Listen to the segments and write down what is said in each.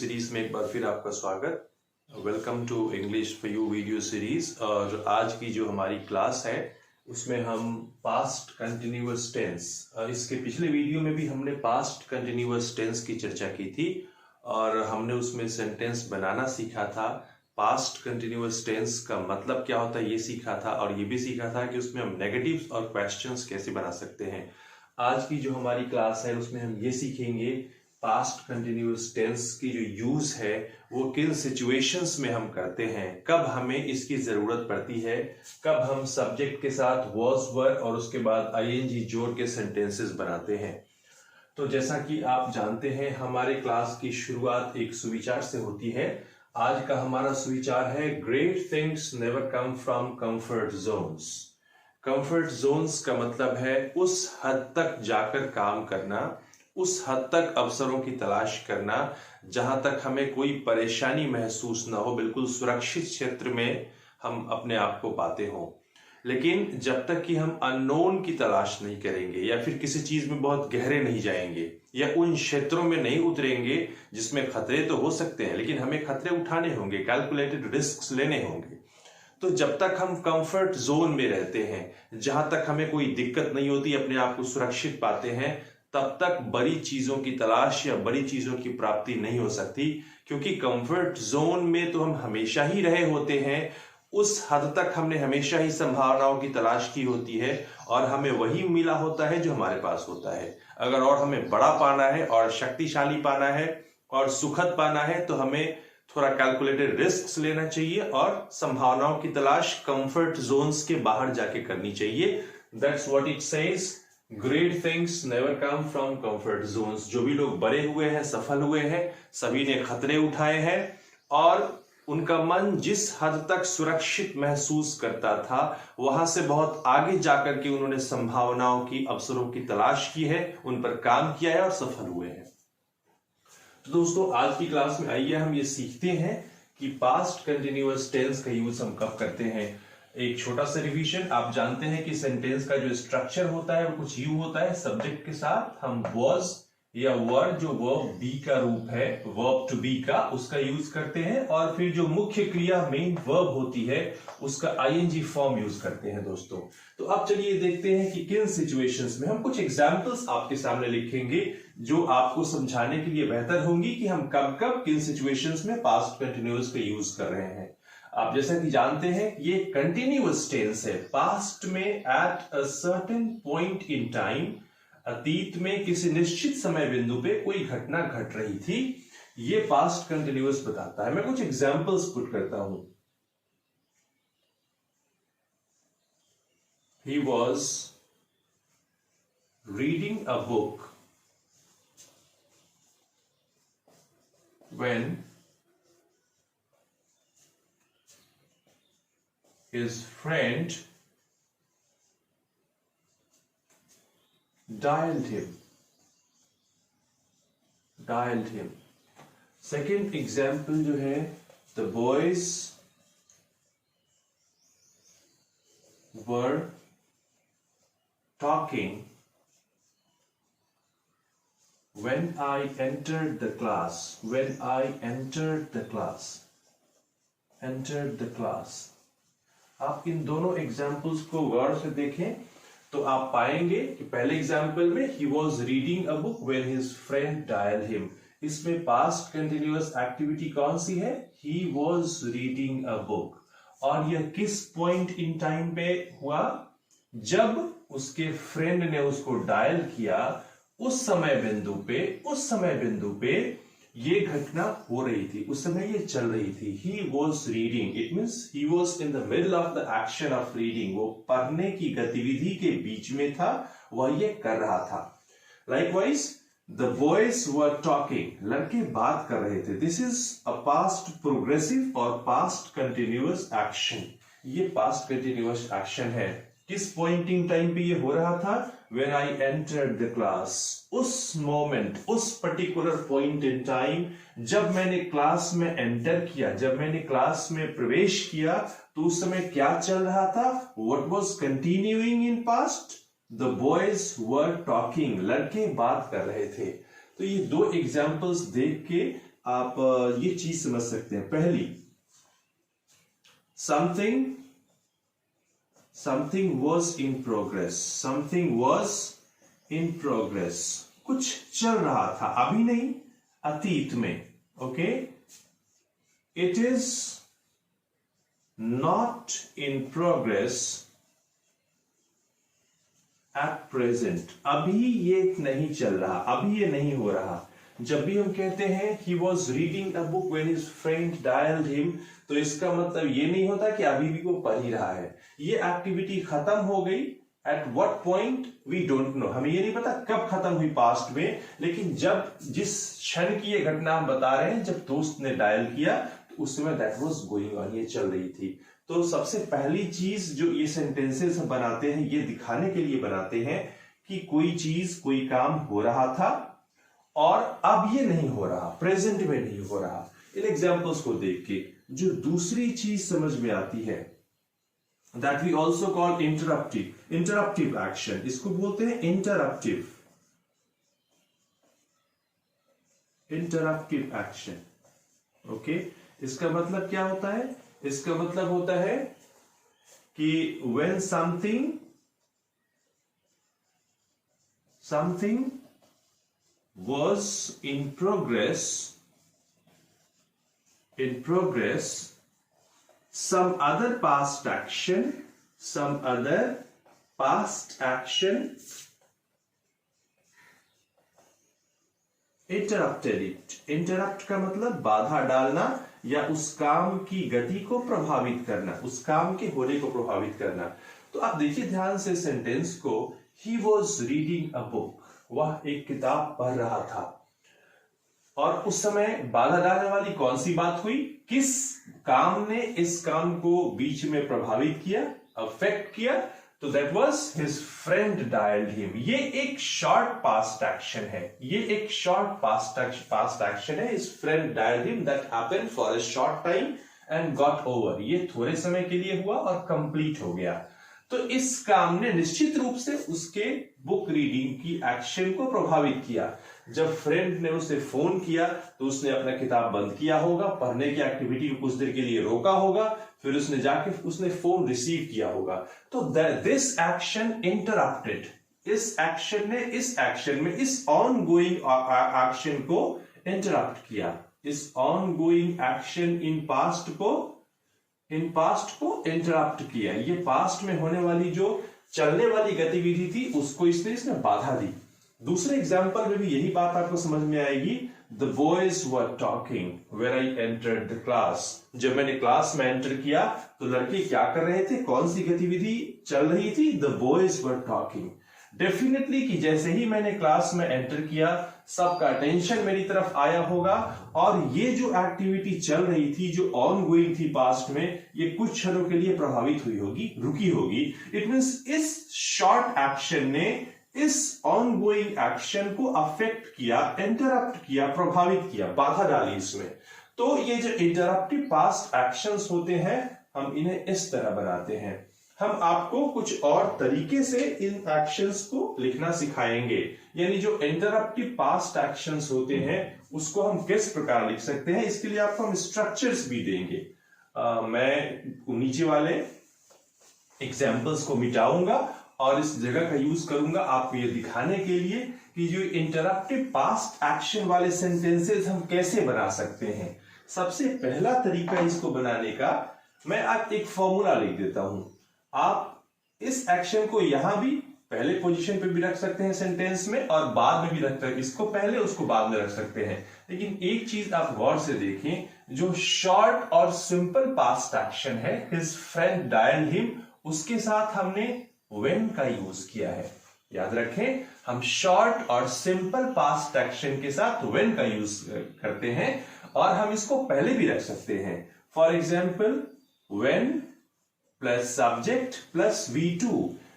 Series में एक बार फिर आपका स्वागत। Welcome to English for you video series. और आज की जो हमारी क्लास है उसमें हम पास्ट कंटिन्यूअस टेंस, इसके पिछले वीडियो में भी हमने पास्ट कंटिन्यूअस टेंस की चर्चा की थी और हमने उसमें सेंटेंस बनाना सीखा था। पास्ट कंटिन्यूअस टेंस का मतलब क्या होता है ये सीखा था और ये भी सीखा था कि उसमें हम नेगेटिव्स और क्वेश्चंस कैसे बना सकते हैं। आज की जो हमारी क्लास है उसमें हम ये सीखेंगे पास्ट कंटिन्यूअस टेंस की जो यूज है वो किन सिचुएशंस में हम करते हैं, कब हमें इसकी जरूरत पड़ती है, कब हम सब्जेक्ट के साथ was were और उसके बाद ing जोड़ के सेंटेंसेस बनाते हैं। तो जैसा कि आप जानते हैं हमारे क्लास की शुरुआत एक सुविचार से होती है। आज का हमारा सुविचार है great things never come from comfort Jones. Comfort Jones का मतलब है उस हद तक जाकर काम करना, उस हद तक अवसरों की तलाश करना जहां तक हमें कोई परेशानी महसूस ना हो, बिल्कुल सुरक्षित क्षेत्र में हम अपने आप को पाते हों। लेकिन जब तक कि हम अननोन की तलाश नहीं करेंगे या फिर किसी चीज में बहुत गहरे नहीं जाएंगे या उन क्षेत्रों में नहीं उतरेंगे जिसमें खतरे तो हो सकते हैं लेकिन हमें खतरे उठाने होंगे, कैलकुलेटेड रिस्क लेने होंगे। तो जब तक हम कंफर्ट जोन में रहते हैं, जहां तक हमें कोई दिक्कत नहीं होती, अपने आप को सुरक्षित पाते हैं, तब तक बड़ी चीजों की तलाश या बड़ी चीजों की प्राप्ति नहीं हो सकती। क्योंकि कंफर्ट जोन में तो हम हमेशा ही रहे होते हैं, उस हद तक हमने हमेशा ही संभावनाओं की तलाश की होती है और हमें वही मिला होता है जो हमारे पास होता है। अगर और हमें बड़ा पाना है और शक्तिशाली पाना है और सुखद पाना है तो हमें थोड़ा कैलकुलेटेड रिस्क लेना चाहिए और संभावनाओं की तलाश कंफर्ट जोन्स के बाहर जाके करनी चाहिए। That's what it says, great things never come from comfort Jones. जो भी लोग बड़े हुए हैं, सफल हुए हैं, सभी ने खतरे उठाए हैं और उनका मन जिस हद तक सुरक्षित महसूस करता था वहां से बहुत आगे जाकर के उन्होंने संभावनाओं की, अवसरों की तलाश की है, उन पर काम किया है और सफल हुए हैं। तो दोस्तों आज की क्लास में आइए हम ये सीखते हैं कि पास्ट कंटिन्यूअस टेंस का यूज हम कब करते हैं। एक छोटा सा रिवीजन, आप जानते हैं कि सेंटेंस का जो स्ट्रक्चर होता है वो कुछ यूं होता है। सब्जेक्ट के साथ हम was या were, जो वर्ब बी का रूप है, वर्ब टू बी का, उसका यूज करते हैं और फिर जो मुख्य क्रिया मेन वर्ब होती है उसका ing फॉर्म यूज करते हैं दोस्तों। तो अब चलिए देखते हैं कि किन सिचुएशंस में हम कुछ एग्जांपल्स आपके सामने लिखेंगे जो आपको समझाने के लिए बेहतर होंगी कि हम कब कब किन सिचुएशंस में पास्ट कंटिन्यूअस का यूज कर रहे हैं। आप जैसा कि जानते हैं ये कंटिन्यूअस टेंस है। पास्ट में at a certain point in time, अतीत में किसी निश्चित समय बिंदु पे कोई घटना घट रही थी, ये पास्ट कंटिन्यूअस बताता है। मैं कुछ एग्जांपल्स पुट करता हूं। He was reading a book when his friend dialed him. Second example जो है, the boys were talking when I entered the class. Entered the class. आप इन दोनों एग्जाम्पल्स को गौर से देखें तो आप पाएंगे कि पहले एग्जाम्पल में he was reading a book when his friend dialed him, इसमें पास्ट कंटिन्यूअस एक्टिविटी कौन सी है? he was reading a book। और यह किस पॉइंट इन टाइम पे हुआ? जब उसके फ्रेंड ने उसको डायल किया, उस समय बिंदु पे ये घटना हो रही थी, उस समय ये चल रही थी। He was reading, it means he was in the middle of the action of reading। वो पढ़ने की गतिविधि के बीच में था, वह ये कर रहा था। Likewise, the boys were talking, लड़के बात कर रहे थे। This is a past progressive और past continuous action। ये past continuous action है। किस पॉइंट इन टाइम पे ये हो रहा था? When I entered the class, उस मोमेंट, उस पर्टिकुलर पॉइंट इन टाइम जब मैंने क्लास में एंटर किया, जब मैंने क्लास में प्रवेश किया, तो उस समय क्या चल रहा था? What was continuing in past? The boys were talking, लड़के बात कर रहे थे। तो ये दो एग्जाम्पल्स देख के आप ये चीज समझ सकते हैं। पहली, something was in progress, something was in progress, कुछ चल रहा था, अभी नहीं, अतीत में। Okay, it is not in progress at present, अभी ये नहीं चल रहा, अभी ये नहीं हो रहा। जब भी हम कहते हैं he was reading a book when his friend dialed him, तो इसका मतलब ये नहीं होता कि अभी भी वो पढ़ ही रहा है, ये एक्टिविटी खत्म हो गई। At what point we don't know, हमें ये नहीं पता कब खत्म हुई पास्ट में, लेकिन जब जिस क्षण की ये घटना हम बता रहे हैं, जब दोस्त ने डायल किया तो उस समय दैट वाज गोइंग ऑन, ये चल रही थी। तो सबसे पहली चीज जो ये सेंटेंसेस हम बनाते हैं, ये दिखाने के लिए बनाते हैं कि कोई चीज, कोई काम हो रहा था और अब ये नहीं हो रहा, प्रेजेंट में नहीं हो रहा। इन एग्जाम्पल्स को देख के जो दूसरी चीज समझ में आती है, that we also call interruptive action, इसको बोलते हैं इंटरप्टिव एक्शन। ओके, इसका मतलब क्या होता है? इसका मतलब होता है कि when something was in progress, some other past action interrupted it। Interrupt का मतलब बाधा डालना या उस काम की गति को प्रभावित करना, उस काम के होने को प्रभावित करना। तो आप देखिए ध्यान से सेंटेंस को, he was reading a book, वह एक किताब पढ़ रहा था, और उस समय बाधा डालने वाली कौन सी बात हुई? किस काम ने इस काम को बीच में प्रभावित किया, अफेक्ट किया? तो that was his friend dialled him. ये एक शॉर्ट पास्ट एक्शन है, ये एक शॉर्ट पास्ट एक्शन है। His friend dialled him, that happened for a short time and got over, ये थोड़े समय के लिए हुआ और कंप्लीट हो गया। तो इस काम ने निश्चित रूप से उसके बुक रीडिंग की एक्शन को प्रभावित किया। जब फ्रेंड ने उसे फोन किया तो उसने अपना किताब बंद किया होगा, पढ़ने की एक्टिविटी को कुछ देर के लिए रोका होगा, फिर उसने जाके उसने फोन रिसीव किया होगा। तो दिस एक्शन इंटरप्टेड, इस एक्शन ने इस एक्शन में इस ऑन गोइंग एक्शन को इंटरप्ट किया, इस on going action in past को इंटरप्ट किया। ये पास्ट में होने वाली जो चलने वाली गतिविधि थी उसको इसने बाधा दी। दूसरे एग्जाम्पल में भी यही बात आपको समझ में आएगी। The boys were talking where I entered the class, जब मैंने क्लास में एंटर किया तो लड़के क्या कर रहे थे, कौन सी गतिविधि चल रही थी? The boys were talking. Definitely कि जैसे ही मैंने क्लास में एंटर किया सबका अटेंशन मेरी तरफ आया होगा, और ये जो एक्टिविटी चल रही थी, जो ऑन गोइंग थी पास्ट में, ये कुछ क्षणों के लिए प्रभावित हुई होगी, रुकी होगी। इट मींस इस शॉर्ट एक्शन ने इस ऑन गोइंग एक्शन को अफेक्ट किया, इंटरप्ट किया, प्रभावित किया, बाधा डाली इसमें। तो ये जो इंटरप्टिव पास्ट एक्शंस होते हैं, हम इन्हें इस तरह बनाते हैं। हम आपको कुछ और तरीके से इन एक्शंस को लिखना सिखाएंगे, यानी जो इंटरप्टिव पास्ट एक्शंस होते हैं उसको हम किस प्रकार लिख सकते हैं, इसके लिए आपको हम स्ट्रक्चर्स भी देंगे। मैं नीचे वाले एग्जाम्पल्स को मिटाऊंगा और इस जगह का यूज करूंगा आपको ये दिखाने के लिए कि जो इंटरप्टिव पास्ट एक्शन वाले सेंटेंसेस हम कैसे बना सकते हैं। सबसे पहला तरीका इसको बनाने का, मैं आप एक फॉर्मूला लिख देता हूं। आप इस एक्शन को यहां भी पहले पोजीशन पे भी रख सकते हैं सेंटेंस में, और बाद में भी रख सकते हैं, इसको पहले उसको बाद में रख सकते हैं। लेकिन एक चीज आप गौर से देखें, जो शॉर्ट और सिंपल पास्ट एक्शन है, हिज फ्रेंड डायल्ड हिम, उसके साथ हमने when का यूज किया है। याद रखें, हम शॉर्ट और सिंपल पास्ट एक्शन के साथ when का यूज करते हैं, और हम इसको पहले भी रख सकते हैं। For example, when plus subject plus V2,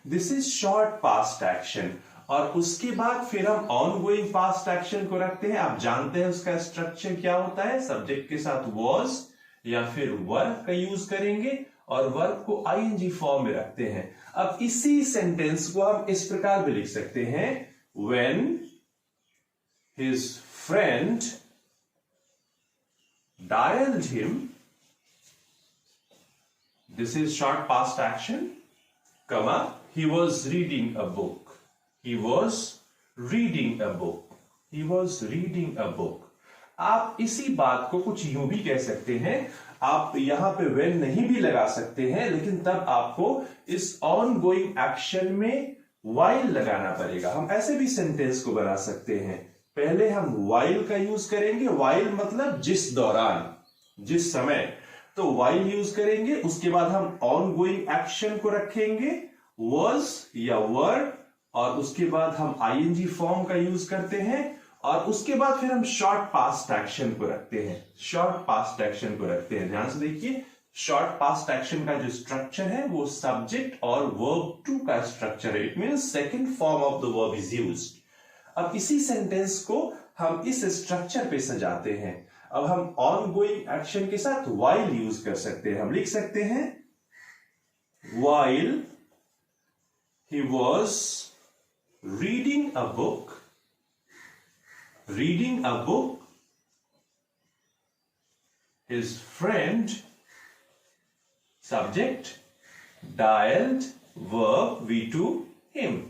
this is short past action. और उसके बाद फिर हम ऑन गोइंग पास्ट एक्शन को रखते हैं। आप जानते हैं उसका स्ट्रक्चर क्या होता है, सब्जेक्ट के साथ was या फिर वर्ब का यूज करेंगे और वर्ब को ing फॉर्म में रखते हैं। अब इसी सेंटेंस को हम इस प्रकार भी लिख सकते हैं, when his friend dialed him, this is short past action, comma, he was reading a book. He was reading a book. He was reading a book. आप इसी बात को कुछ यूं भी कह सकते हैं, आप यहां पे when नहीं भी लगा सकते हैं, लेकिन तब आपको इस ongoing एक्शन में while लगाना पड़ेगा। हम ऐसे भी सेंटेंस को बना सकते हैं, पहले हम while का यूज करेंगे, while मतलब जिस दौरान, जिस समय, तो while यूज करेंगे, उसके बाद हम ongoing एक्शन को रखेंगे was या were, और उसके बाद हम ing फॉर्म का यूज करते हैं, और उसके बाद फिर हम शॉर्ट पास्ट एक्शन को रखते हैं, शॉर्ट पास्ट एक्शन को रखते हैं। ध्यान से देखिए, शॉर्ट पास्ट एक्शन का जो स्ट्रक्चर है वो सब्जेक्ट और वर्ब टू का स्ट्रक्चर है। It means second form of the verb is used. अब इसी सेंटेंस को हम इस स्ट्रक्चर पे सजाते हैं। अब हम ऑनगोइंग एक्शन के साथ while यूज कर सकते हैं। हम लिख सकते हैं while he was reading a book, his friend, subject, dialed, verb V2 him।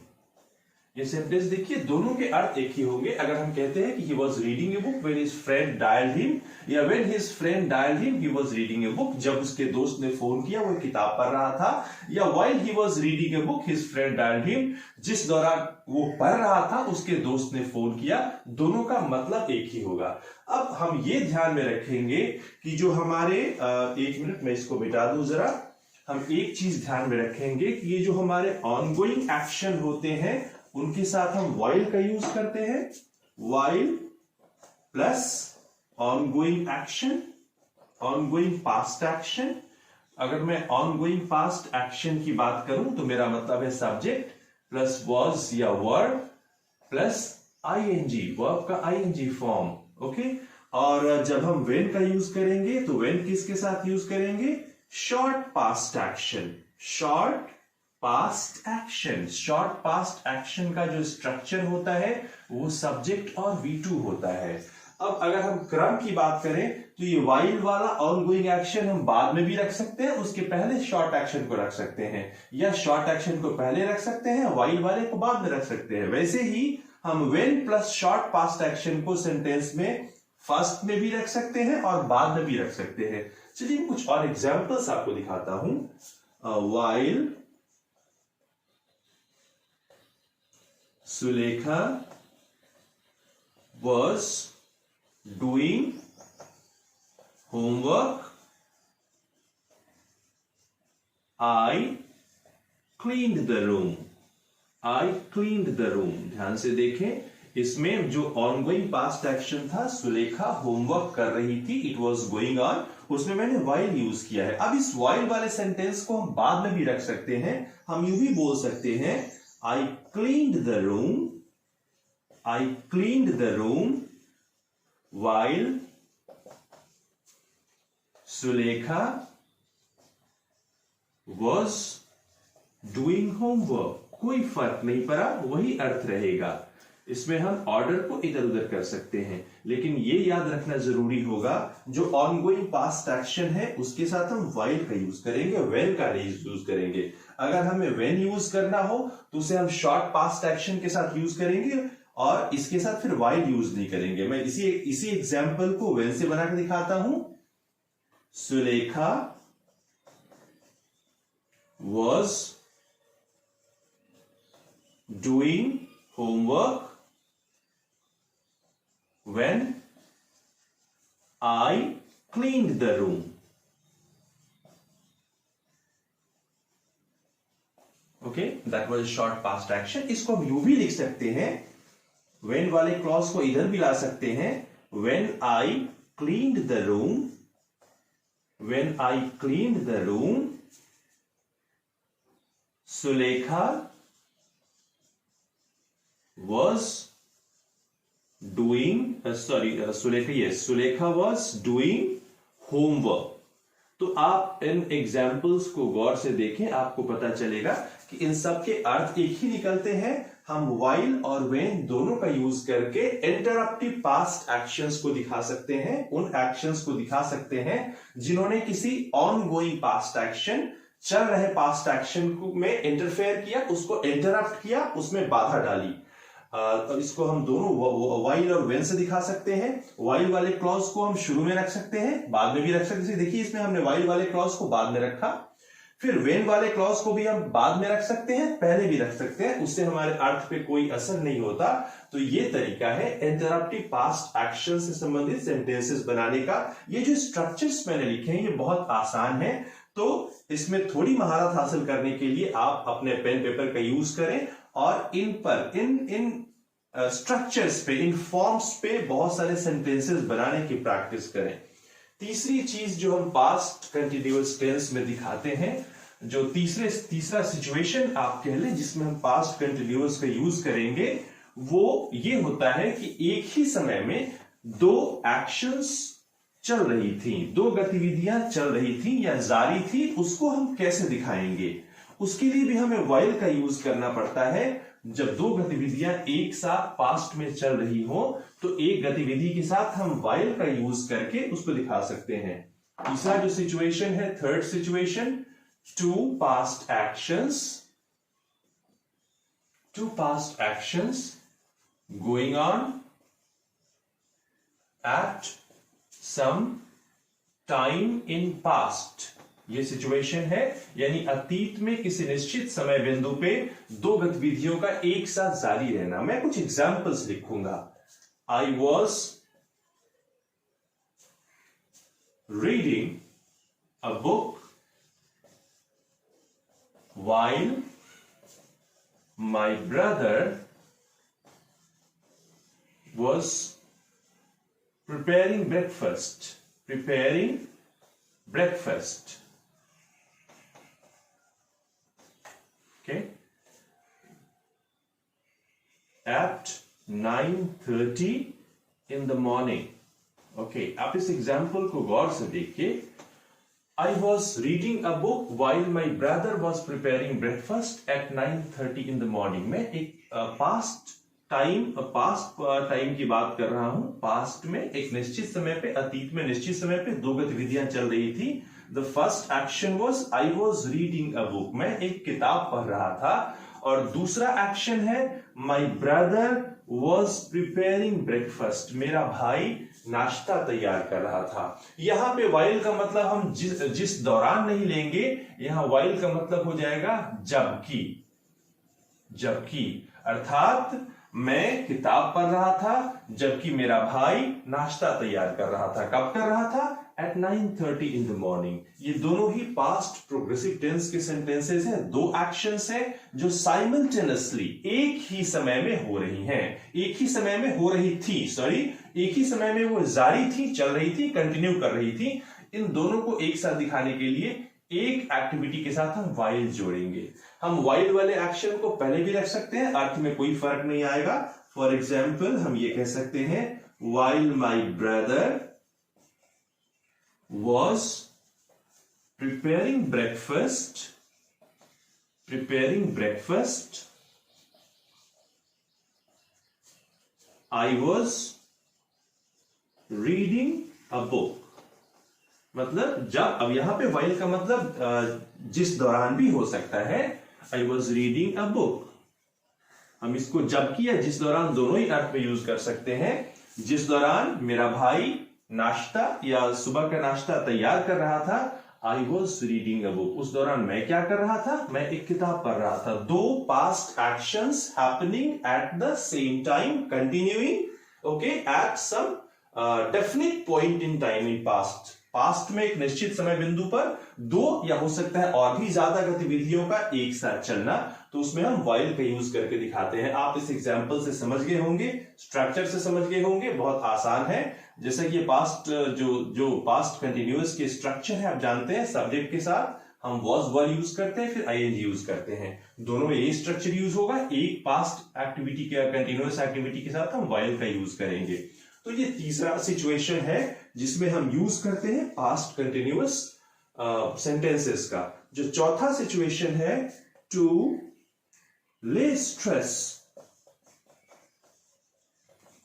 ये सेंटेंस देखिए, दोनों के अर्थ एक ही होंगे। अगर हम कहते हैं कि he was reading a book when his friend dialed him, या when his friend dialed him he was reading a book, जब उसके दोस्त ने फोन किया वो किताब पढ़ रहा था, या while he was reading a book his friend dialed him, जिस दौरान वो पढ़ रहा था उसके दोस्त ने फोन किया, दोनों का मतलब एक ही होगा। अब हम ये ध्यान में रखेंगे कि जो हमारे एक मिनट मैं इसको मिटा दूं जरा, हम एक चीज ध्यान में रखेंगे कि ये जो हमारे ऑनगोइंग एक्शन होते हैं उनके साथ हम while का यूज करते हैं, while plus ongoing action, ongoing past action. अगर मैं ongoing past एक्शन की बात करूं तो मेरा मतलब है सब्जेक्ट प्लस was या were प्लस ing, वर्ब का ing फॉर्म, ओके। और जब हम when का यूज करेंगे तो when किसके साथ यूज करेंगे? Short past action, short past action. Short past action का जो स्ट्रक्चर होता है वो सब्जेक्ट और V2 होता है। अब अगर हम क्रम की बात करें तो ये while वाला ऑनगोइंग एक्शन हम बाद में भी रख सकते हैं, उसके पहले शॉर्ट एक्शन को रख सकते हैं, या शॉर्ट एक्शन को पहले रख सकते हैं, while वाले को बाद में रख सकते हैं। वैसे ही हम when plus short past action को सेंटेंस में फर्स्ट में भी रख सकते हैं और बाद में भी रख सकते हैं। चलिए कुछ और एग्जांपल्स आपको दिखाता हूं। while Sulekha was doing homework, I cleaned the room. I cleaned the room. ध्यान से देखें, इसमें जो ongoing past action था, सुलेखा होमवर्क कर रही थी, it was going on, उसमें मैंने while यूज किया है। अब इस while वाले सेंटेंस को हम बाद में भी रख सकते हैं। हम यूं भी बोल सकते हैं I cleaned the room, I cleaned the room while Sulekha was doing homework। कोई फर्क नहीं पड़ा, वही अर्थ रहेगा। इसमें हम ऑर्डर को इधर उधर कर सकते हैं, लेकिन ये याद रखना जरूरी होगा जो ऑनगोइंग पास्ट एक्शन है उसके साथ हम while का यूज करेंगे, when का नहीं यूज करेंगे। अगर हमें when यूज करना हो तो उसे हम शॉर्ट पास्ट एक्शन के साथ यूज करेंगे और इसके साथ फिर while यूज नहीं करेंगे। मैं इसी एग्जांपल को when से बना के दिखाता हूं। Sulekha was doing homework when I cleaned the room। Okay, that was short past action. इसको हम यूं भी लिख सकते हैं, when वाले क्लॉज को इधर भी ला सकते हैं, when I cleaned the room, when I cleaned the room, Sulekha was doing Sulekha was doing homework। तो आप इन एग्जाम्पल्स को गौर से देखें, आपको पता चलेगा कि इन सब के अर्थ एक ही निकलते हैं। हम व्हाइल और व्हेन दोनों का यूज करके इंटरप्टिव पास्ट एक्शंस को दिखा सकते हैं, उन एक्शंस को दिखा सकते हैं जिन्होंने किसी ऑनगोइंग पास्ट एक्शन, चल रहे पास्ट एक्शन में इंटरफेयर किया, उसको इंटरप्ट किया, उसमें बाधा डाली। इसको हम दोनों व्हाइल और व्हेन से दिखा सकते हैं। व्हाइल वाले क्लॉज को हम शुरू में रख सकते हैं, बाद में भी रख सकते हैं। देखिए इसमें हमने व्हाइल वाले क्लॉज को बाद में रखा, फिर व्हेन वाले क्लॉज को भी हम बाद में रख सकते हैं, पहले भी रख सकते हैं, उससे हमारे अर्थ पे कोई असर नहीं होता। तो ये तरीका है इंटरप्टिव पास्ट एक्शन से संबंधित सेंटेंसेस बनाने का। ये जो स्ट्रक्चर्स मैंने लिखे हैं ये बहुत आसान है, तो इसमें थोड़ी महारत हासिल करने के लिए आप अपने पेन पेपर का यूज करें और इन स्ट्रक्चर्स पे, इन फॉर्म्स पे बहुत सारे सेंटेंसेस बनाने की प्रैक्टिस करें। तीसरी चीज जो हम पास्ट कंटिन्यूअस टेंस में दिखाते हैं, जो तीसरा सिचुएशन आप कह लें जिसमें हम पास्ट कंटिन्यूअस का यूज करेंगे, वो ये होता है कि एक ही समय में दो एक्शंस चल रही थी, दो गतिविधियां चल रही थी या जारी थी, उसको हम कैसे दिखाएंगे। उसके लिए भी हमें व्हाइल का यूज करना पड़ता है। जब दो गतिविधियां एक साथ पास्ट में चल रही हो तो एक गतिविधि के साथ हम व्हाइल का यूज करके उसको दिखा सकते हैं। तीसरा जो सिचुएशन है, third situation, to past actions going on at some time in past. ये सिचुएशन है, यानी अतीत में किसी निश्चित समय बिंदु पे दो गतिविधियों का एक साथ जारी रहना। मैं कुछ एग्जाम्पल्स लिखूंगा। I was reading a book while my brother was preparing breakfast. Okay. At 9:30 in the morning. Okay. आप इस एग्जाम्पल को गौर से देखिए। I was reading a book while my brother was preparing breakfast at 9:30 in the morning. मैं एक past time की बात कर रहा हूं। पास्ट में एक निश्चित समय पे, अतीत में निश्चित समय पे दो गतिविधियां चल रही थी। The first action was I was reading a book. मैं एक किताब पढ़ रहा था। और दूसरा एक्शन है My brother was preparing breakfast. मेरा भाई नाश्ता तैयार कर रहा था। यहां पे while का मतलब हम जिस दौरान नहीं लेंगे, यहां while का मतलब हो जाएगा जबकि अर्थात मैं किताब पढ़ रहा था जबकि मेरा भाई नाश्ता तैयार कर रहा था। कब कर रहा था? At 9:30 in the morning. ये दोनों ही पास्ट प्रोग्रेसिव टेंस के सेंटेंसेस हैं। दो एक्शंस हैं जो साइमल्टेनियसली एक ही समय में हो रही हैं, एक ही समय में हो रही थी, एक ही समय में वो जारी थी, चल रही थी, कंटिन्यू कर रही थी। इन दोनों को एक साथ दिखाने के लिए एक एक्टिविटी के साथ हम while जोड़ेंगे। हम while वाले एक्शन को पहले भी रख सकते हैं, अर्थ में कोई फर्क नहीं आएगा। फॉर एग्जाम्पल हम ये कह सकते हैं while my brother was preparing breakfast, I was reading a book. मतलब जब, अब यहां पे while का मतलब जिस दौरान भी हो सकता है। I was reading a book. हम इसको जबकि या जिस दौरान दोनों ही अर्थ में यूज कर सकते हैं। जिस दौरान मेरा भाई नाश्ता या सुबह का नाश्ता तैयार कर रहा था, I was reading a book. उस दौरान मैं क्या कर रहा था? मैं एक किताब पढ़ रहा था। दो past actions happening at the same time, continuing, okay, at some definite point in time in past. Past में एक निश्चित समय बिंदु पर दो या हो सकता है और भी ज्यादा गतिविधियों का एक साथ चलना, तो उसमें हम while का यूज करके दिखाते हैं। आप इस एग्जाम्पल से समझ गए होंगे, स्ट्रक्चर से समझ गए होंगे, बहुत आसान है। जैसे कि पास्ट जो पास्ट कंटिन्यूअस के स्ट्रक्चर है, आप जानते हैं सब्जेक्ट के साथ हम was were यूज करते हैं, फिर ing यूज करते हैं। दोनों में यही स्ट्रक्चर यूज होगा। एक पास्ट एक्टिविटी के, कंटिन्यूअस एक्टिविटी के साथ हम while का यूज करेंगे। तो ये तीसरा सिचुएशन है जिसमें हम यूज करते हैं पास्ट कंटिन्यूअस सेंटेंसेस का। जो चौथा सिचुएशन है, टू ले stress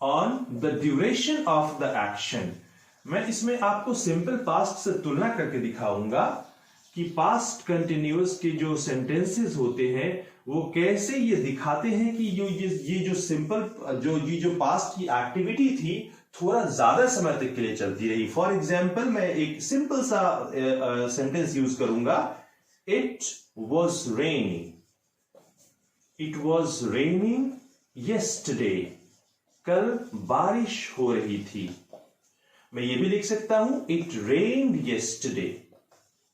on the duration of the action. मैं इसमें आपको सिंपल पास्ट से तुलना करके दिखाऊंगा कि पास्ट कंटिन्यूअस के जो सेंटेंसेस होते हैं वो कैसे ये दिखाते हैं कि ये जो सिंपल जो पास्ट की एक्टिविटी थी थोड़ा ज्यादा समय तक के लिए चलती रही। फॉर एग्जाम्पल मैं एक सिंपल सा सेंटेंस यूज करूंगा, it was raining, it was raining yesterday, कल बारिश हो रही थी। मैं ये भी लिख सकता हूं, it rained yesterday,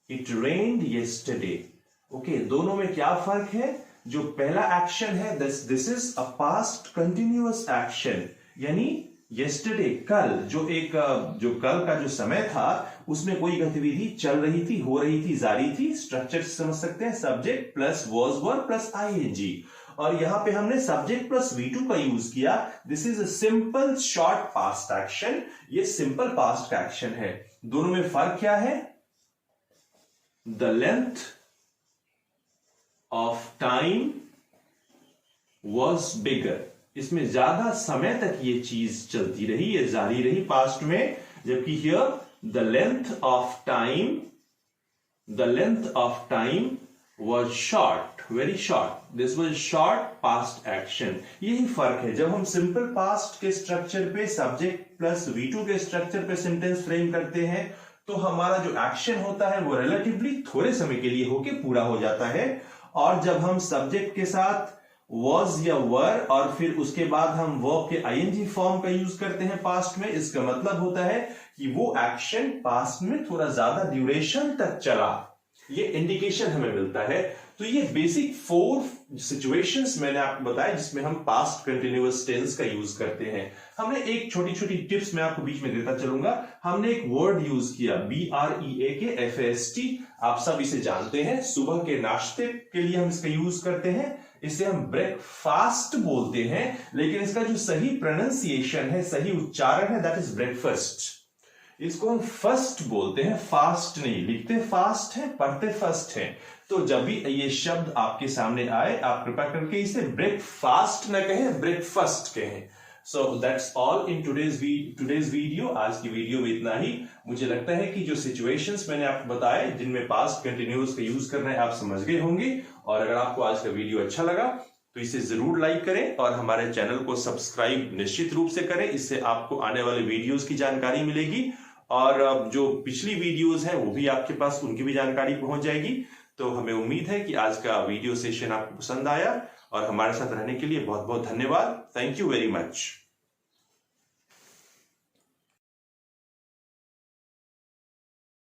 it rained yesterday. Okay, दोनों में क्या फर्क है? जो पहला एक्शन है this is a past continuous action, यानी येस्टरडे कल, जो कल का जो समय था उसमें कोई गतिविधि चल रही थी, हो रही थी, जारी थी। स्ट्रक्चर समझ सकते हैं, subject plus was were plus ING, और यहां पे हमने सब्जेक्ट प्लस V2 का यूज किया। This is a simple short past action, ये सिंपल पास्ट का एक्शन है। दोनों में फर्क क्या है? The length of time was bigger, इसमें ज्यादा समय तक ये चीज चलती रही, ये जारी रही पास्ट में, जबकि here the length of time was short, very short. This was short past action. यही फर्क है। जब हम सिंपल पास्ट के स्ट्रक्चर पे सब्जेक्ट प्लस V2 के स्ट्रक्चर पे सेंटेंस फ्रेम करते हैं तो हमारा जो एक्शन होता है वो रिलेटिवली थोड़े समय के लिए होके पूरा हो जाता है। और जब हम सब्जेक्ट के साथ was या were और फिर उसके बाद हम verb के ing फॉर्म का यूज करते हैं पास्ट में, इसका मतलब होता है कि वो एक्शन पास्ट में थोड़ा ज्यादा ड्यूरेशन तक चला, ये इंडिकेशन हमें मिलता है। तो ये बेसिक 4 सिचुएशंस मैंने आपको बताया जिसमें हम पास्ट कंटिन्यूअस टेंस का यूज करते हैं। हमने एक छोटी छोटी टिप्स मैं आपको बीच में देता चलूंगा। हमने एक वर्ड यूज किया BREAKFAST, आप सब इसे जानते हैं, सुबह के नाश्ते के लिए हम इसका यूज करते हैं। इसे हम ब्रेकफास्ट बोलते हैं, लेकिन इसका जो सही प्रोनाउंसिएशन है, सही उच्चारण है, दैट इज ब्रेकफास्ट। इसको हम फर्स्ट बोलते हैं, फास्ट नहीं, लिखते फास्ट है, पढ़ते फर्स्ट है। तो जब भी ये शब्द आपके सामने आए आप कृपया करके इसे ब्रेकफास्ट न कहें, ब्रेकफास्ट कहें। So that's all in today's video. आज की वीडियो में इतना ही। मुझे लगता है कि जो सिचुएशंस मैंने आपको बताए जिनमें पास्ट कंटिन्यूअस का यूज करना है आप समझ गए होंगे। और अगर आपको आज का वीडियो अच्छा लगा तो इसे जरूर लाइक करें और हमारे चैनल को सब्सक्राइब निश्चित रूप से करें। इससे आपको आने वाले वीडियोस की जानकारी मिलेगी और जो पिछली वीडियोस हैं वो भी आपके पास, उनकी भी जानकारी पहुंच जाएगी। तो हमें उम्मीद है कि आज का वीडियो सेशन आपको पसंद आया और हमारे साथ रहने के लिए बहुत बहुत धन्यवाद। Thank you very much.